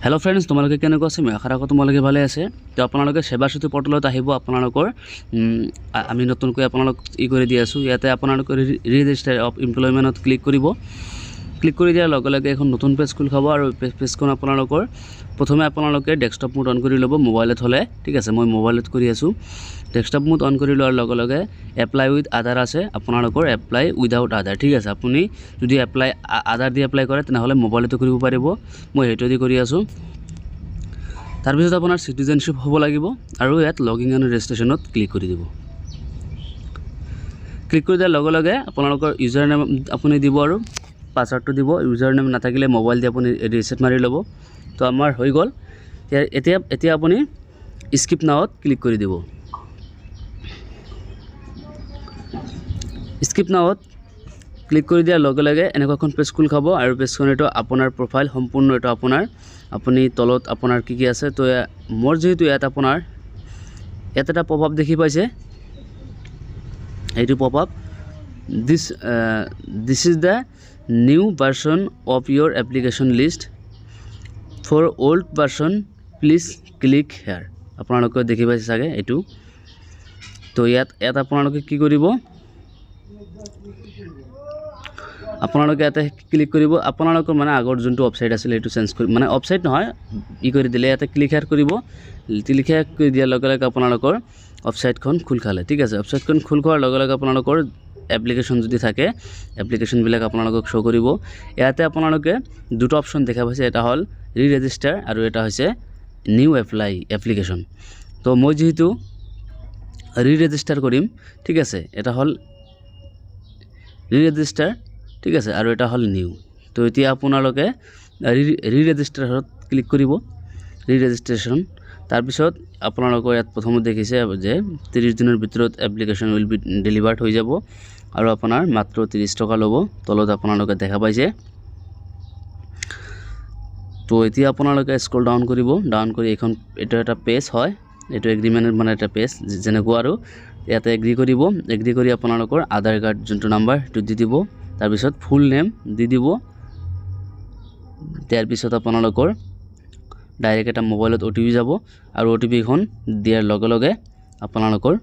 Hello friends तुम्हारे केनेकुवा आछे मैं आशा राखो तुम्हारे भाले आछे। तो आपनालोके सेवा सेतु पर्टेলত आहिब आपनालोकर आमी नतुनকৈ आपनालोक কৰি দি আছো। ইয়াতে आपनालोके ৰেজিষ্টাৰ অফ এমপ্লয়মেন্টত ক্লিক কৰিব। ক্লিক কৰি দিয়াৰ লগে লগে এখন নতুন পেজ খুল খাব আৰু পেজখন आपनालोকৰ প্ৰথমে आपनालोके ডেস্কটপ মোড অন কৰি ল'ব মোবাইলত হলে। ঠিক আছে, মই মোবাইলত কৰি আছো। ডেস্কটপ মোড অন কৰি লোৱাৰ লগে লগে এপ্লাই উইথ আদাৰ আছে, आपनालोকৰ এপ্লাই উইদাউট আদাৰ। ঠিক আছে, আপুনি যদি এপ্লাই আদাৰ দি এপ্লাই কৰে তেনেহলে মোবাইলতে কৰিব পাৰিব। মই হেতু দি কৰি আছো। তাৰ পিছত আপোনাৰ সিটিজেনশিপ হ'ব লাগিব আৰু ইয়াত লগিং এণ্ড ৰেজিষ্ট্ৰেচনত ক্লিক কৰি দিব। ক্লিক কৰি দিয়াৰ লগে লগে আপোনালোকৰ ইউজাৰ নেম আপুনি দিব আৰু পাছৱৰ্ডটো দিব। ইউজাৰ নেম নাথাকিলে মোবাইল দি আপুনি ৰিসেট মাৰি ল'ব। তো আমাৰ হৈ গ'ল। এতিয়া আপুনি স্কিপ নাওত ক্লিক কৰি দিব। স্কিপ নাওত ক্লিক কৰি দিয়াৰ লগে লগে এনেকুৱাখন পেজ খুল খাব আৰু পেজখন এটো আপোনাৰ প্ৰফাইল সম্পূৰ্ণ এটো আপোনাৰ আপুনি তলত আপোনাৰ কি আছে। তো মোৰ যেহেতু ইয়াত আপোনাৰ ইয়াত এটা পপআপ দেখি পাইছে, এইটো popup this is the new version of your application list for old version please click here। আপোনালোকে দেখি পাইছে চাগে এইটো। তো ইয়াত আপোনালোকে কি কৰিব, আপোনালোকে ইয়াতে ক্লিক কৰিব। আপোনালোকৰ মানে আগৰ যোনটো ওয়েবসাইট আছিল এইটো চেঞ্জ কৰি মানে ওয়েবসাইট নহয় ই কৰি দিলে ইয়াতে ক্লিক হিয়াৰ কৰিব। ক্লিক হিয়াৰ কৰি দিয়াৰ লগে লগে আপোনালোকৰ ওয়েবসাইটখন খুল খালে। ঠিক আছে, ওয়েবসাইটখন খুল খোৱাৰ লগে লগে আপোনালোকৰ এপ্লিকেশন যদি থাকে এপ্লিকেশন বিলাক আপোনালোকক শো কৰিব। ইয়াতে আপোনালোকে দুটো অপশন দেখা পাইছে, এটা হল ৰি ৰেজিষ্টাৰ আৰু এটা হৈছে নিউ এপ্লিকেশন। তো মই যেহেতু ৰি ৰেজিষ্টাৰ কৰিম, ঠিক আছে, এটা হল ৰি ৰেজিষ্টাৰ, ঠিক আছে, আৰু এটা হল নিউ। তো এতিয়া আপোনালোকে ৰি ৰেজিষ্টাৰত ক্লিক কৰিব, ৰি ৰেজিষ্ট্ৰেচন। তাৰ পিছত আপোনালোকৰ ইয়াত প্ৰথমতে দেখিছে যে 30 দিনৰ ভিতৰত এপ্লিকেশন উইল বি ডেলিভাৰ্ড হৈ যাব আৰু আপোনাৰ মাত্ৰ 30 টকা ল'ব। তলত আপোনালোকে দেখা পাইছে। তো এতিয়া আপোনালোকে স্ক্ৰল ডাউন কৰিব, ডাউন কৰি এখন এটা এটা পেজ হয়, এইটো এগ্ৰিমেন্টৰ মানে এটা পেজ যেনেকুৱা আৰু ইয়াতে এগ্ৰি কৰিব। এগ্ৰি কৰি আপোনালোকৰ আধাৰ কাৰ্ড যোনটো নাম্বাৰ সেইটো দি দিব। তাৰ পিছত ফুল নেম দি দিব। তাৰ পিছত আপোনালোকৰ ডাইৰেক্ট এটা মোবাইলত ওটিপি যাব আৰু ওটিপি খন দিয়াৰ লগে লগে আপোনালোকৰ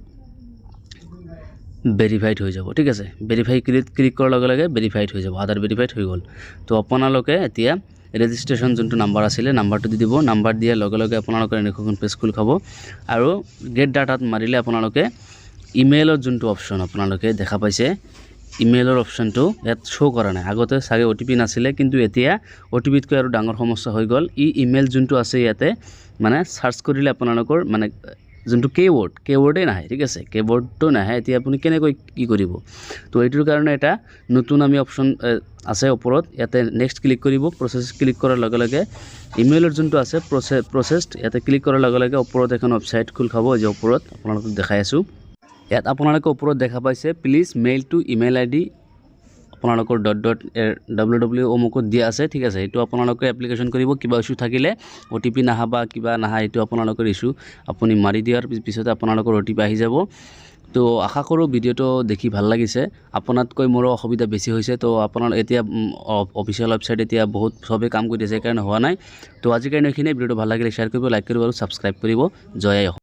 ভেৰিফাইড হৈ যাব। ঠিক আছে, ভেৰিফাই ক্লিক কৰাৰ লগে লগে ভেৰিফাইড হৈ যাব, আধাৰ ভেৰিফাইড হৈ গ'ল। তো আপোনালোকে এতিয়া ৰেজিষ্ট্ৰেচন যোনটো নাম্বাৰ আছিল নাম্বাৰটো দি দিব। নাম্বাৰ দিয়াৰ লগে লগে আপোনালোকৰ এনেখন পেজ খুল খাব আৰু গেট ডাটাত মাৰিলে আপোনালোকে ইমেইলৰ যোনটো অপশন আপোনালোকে দেখা পাইছে, ইমেইলৰ অপশনটো ইয়াত শো কৰা নাই। আগতে চাগে ওটিপি নাছিলে, কিন্তু এতিয়া ওটিপিতকৈ আৰু ডাঙৰ সমস্যা হৈ গ'ল। ইমেইল যোনটো আছে ইয়াতে মানে সাৰ্চ কৰিলে আপোনালোকৰ মানে যোনটো কেৱৰ্ডে নাহে। ঠিক আছে, কেৱৰ্ডটো নাহে। এতিয়া আপুনি কেনেকৈ কি কৰিব, তো এইটোৰ কাৰণে এটা নতুন আমি অপশন আছে ওপৰত, ইয়াতে নেক্সট ক্লিক কৰিব। প্ৰসেস ক্লিক কৰাৰ লগে লগে ইমেইলৰ যোনটো আছে প্ৰসেসড ইয়াতে ক্লিক কৰাৰ লগে লগে ওপৰত এখন ওয়েবসাইট খুল খাব। যে ওপৰত আপোনালোকক দেখাই আছো, ইয়াত আপোনালোকে ওপৰত দেখা পাইছে please mail two email ID আপোনালোকৰ .www অমুকত দিয়া আছে। ঠিক আছে, এইটো আপোনালোকে এপ্লিকেশন কৰিব। কিবা ইস্যু থাকিলে ওটিপি নাহা বা কিবা নাহা এইটো আপোনালোকৰ ইস্যু আপুনি মাৰি দিয়াৰ পিছতে আপোনালোকৰ ওটিপি আহি যাব। তো আশা কৰোঁ ভিডিঅ'টো দেখি ভাল লাগিছে। আপোনাতকৈ মোৰো অসুবিধা বেছি হৈছে। তো আপোনাৰ এতিয়া অফিচিয়েল ওয়েবসাইট এতিয়া বহুত সবে কাম কৰি আছে, সেইকাৰণে হোৱা নাই। তো আজিৰ কাৰণে এইখিনিয়ে। ভিডিঅ'টো ভাল লাগিলে শ্বেয়াৰ কৰিব, লাইক কৰিব আৰু সাবস্ক্ৰাইব কৰিব। জয় আই অসম।